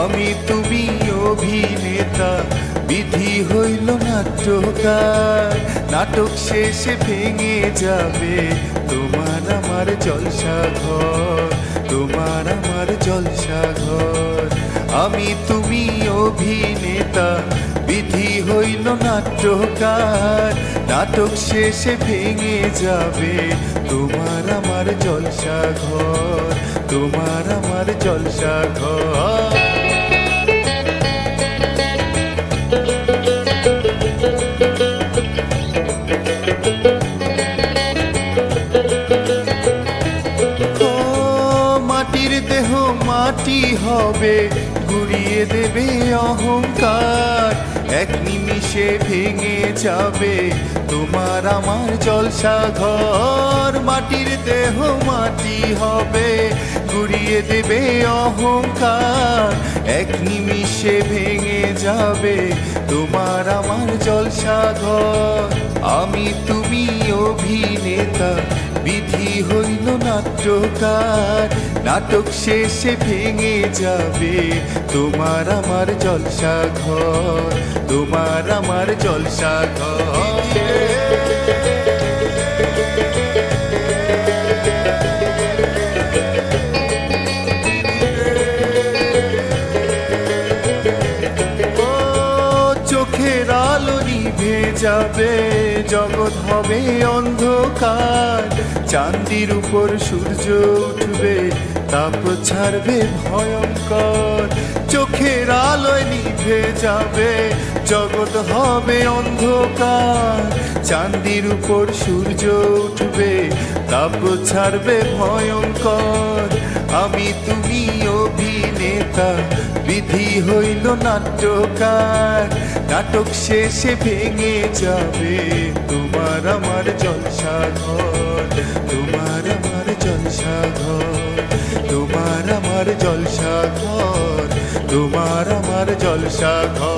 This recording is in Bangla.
আমি তুমি অভিনেতা, বিধি হইল নাট্যকার। নাটক শেষে ভেঙে যাবে তোমার আমার জলসা ঘর, তোমার আমার জলসা ঘর। আমি তুমি অভিনেতা, বিধি হইল নাট্যকার। নাটক শেষে ভেঙে যাবে তোমার আমার জলসা ঘর, তোমার আমার জলসা ঘর। মাটির দেহ মাটি হবে, গুড়িয়ে দেবে অহংকার। এক নিমিষে ভেঙে যাবে তোমার আমার জলসা ঘর। মাটির দেহ মাটি হবে, গুড়িয়ে দেবে অহংকার। এক নিমিষে ভেঙে যাবে তোমার আমার জলসা ঘর। আমি তুমি অভিনেতা, বিধি হইল নাট্যকার। নাটক শেষে ভেঙে যাবে তোমার আমার জলসা ঘর, তোমার আমার জলসা ঘর। চোখের আলো নিভে যাবে, জগৎ হবে অন্ধকার। চাঁদির উপর সূর্য উঠবে, তাপ ছাড়বে ভয়ঙ্কর। চোখের আলোয় নিভে যাবে, জগৎ হবে অন্ধকার। চাঁদির উপর সূর্য উঠবে, তাপ ছাড়বে ভয়ঙ্কর। আমি তুমি অভিনেতা, বিধি হইল নাট্যকার। নাটক শেষে ভেঙে যাবে তোমার আমার জলসা ঘর, তোমার আমার জলসা ঘর, তোমার আমার জলসা ঘর, তোমার আমার জলসা ঘর।